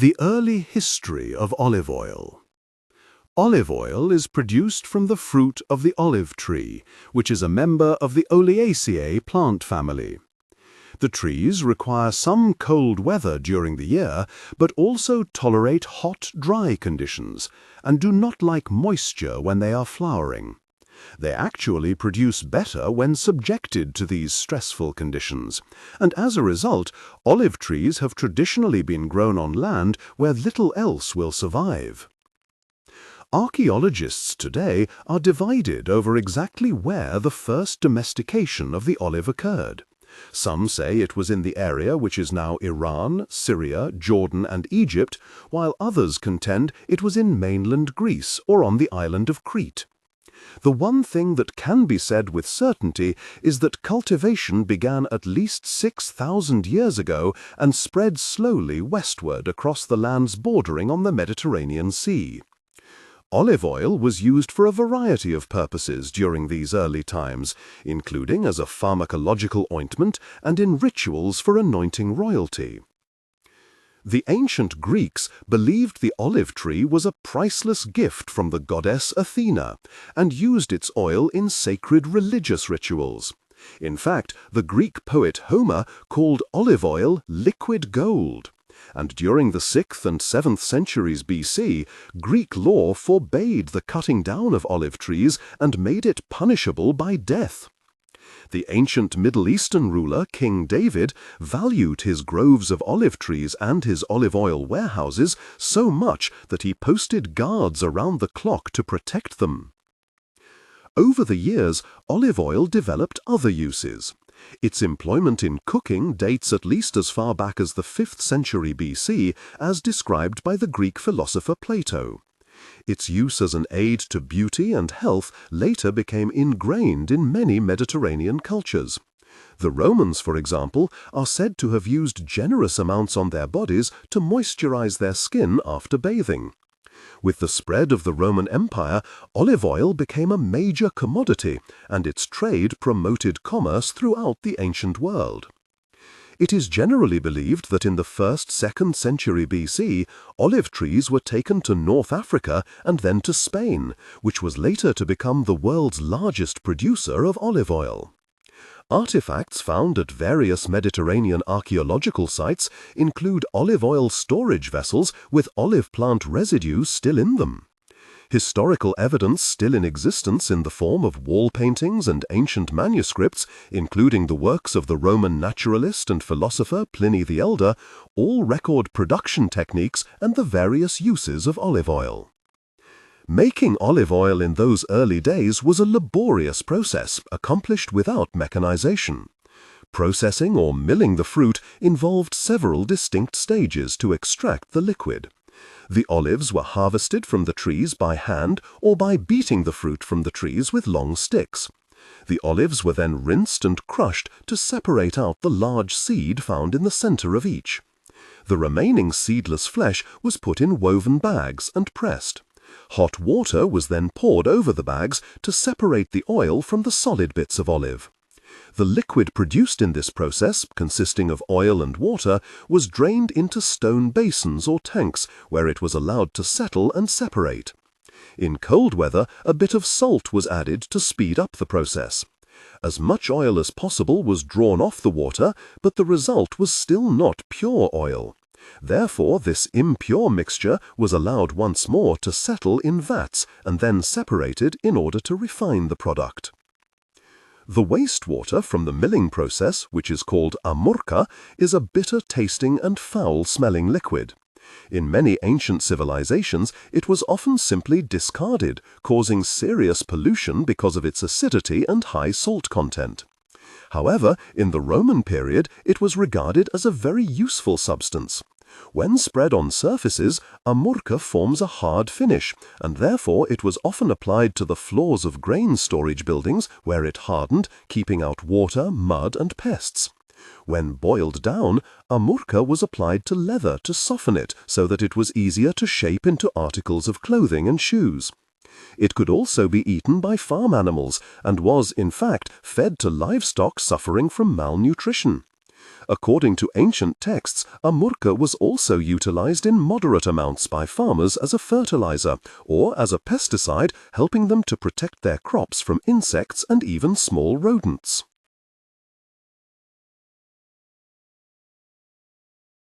The early history of olive oil. Olive oil is produced from the fruit of the olive tree, which is a member of the Oleaceae plant family. The trees require some cold weather during the year, but also tolerate hot, dry conditions, and do not like moisture when they are flowering. They actually produce better when subjected to these stressful conditions, and as a result, olive trees have traditionally been grown on land where little else will survive. Archaeologists today are divided over exactly where the first domestication of the olive occurred. Some say it was in the area which is now Iran, Syria, Jordan, and Egypt, while others contend it was in mainland Greece or on the island of Crete. The one thing that can be said with certainty is that cultivation began at least 6,000 years ago and spread slowly westward across the lands bordering on the Mediterranean Sea. Olive oil was used for a variety of purposes during these early times, including as a pharmacological ointment and in rituals for anointing royalty. The ancient Greeks believed the olive tree was a priceless gift from the goddess Athena and used its oil in sacred religious rituals. In fact, the Greek poet Homer called olive oil liquid gold. And during the 6th and 7th centuries BC, Greek law forbade the cutting down of olive trees and made it punishable by death. The ancient Middle Eastern ruler, King David, valued his groves of olive trees and his olive oil warehouses so much that he posted guards around the clock to protect them. Over the years, olive oil developed other uses. Its employment in cooking dates at least as far back as the 5th century BC, as described by the Greek philosopher Plato. Its use as an aid to beauty and health later became ingrained in many Mediterranean cultures. The Romans, for example, are said to have used generous amounts on their bodies to moisturize their skin after bathing. With the spread of the Roman Empire, olive oil became a major commodity, and its trade promoted commerce throughout the ancient world. It is generally believed that in the 1st–2nd century BC, olive trees were taken to North Africa and then to Spain, which was later to become the world's largest producer of olive oil. Artifacts found at various Mediterranean archaeological sites include olive oil storage vessels with olive plant residue still in them. Historical evidence still in existence in the form of wall paintings and ancient manuscripts, including the works of the Roman naturalist and philosopher Pliny the Elder, all record production techniques and the various uses of olive oil. Making olive oil in those early days was a laborious process, accomplished without mechanization. Processing or milling the fruit involved several distinct stages to extract the liquid. The olives were harvested from the trees by hand or by beating the fruit from the trees with long sticks. The olives were then rinsed and crushed to separate out the large seed found in the center of each. The remaining seedless flesh was put in woven bags and pressed. Hot water was then poured over the bags to separate the oil from the solid bits of olive. The liquid produced in this process, consisting of oil and water, was drained into stone basins or tanks where it was allowed to settle and separate. In cold weather, a bit of salt was added to speed up the process. As much oil as possible was drawn off the water, but the result was still not pure oil. Therefore, this impure mixture was allowed once more to settle in vats and then separated in order to refine the product. The wastewater from the milling process, which is called Amurka, is a bitter-tasting and foul-smelling liquid. In many ancient civilizations, it was often simply discarded, causing serious pollution because of its acidity and high salt content. However, in the Roman period, it was regarded as a very useful substance. When spread on surfaces, Amurka forms a hard finish, and therefore it was often applied to the floors of grain storage buildings where it hardened, keeping out water, mud, and pests. When boiled down, Amurka was applied to leather to soften it so that it was easier to shape into articles of clothing and shoes. It could also be eaten by farm animals and was, in fact, fed to livestock suffering from malnutrition. According to ancient texts, Amurka was also utilized in moderate amounts by farmers as a fertilizer or as a pesticide, helping them to protect their crops from insects and even small rodents.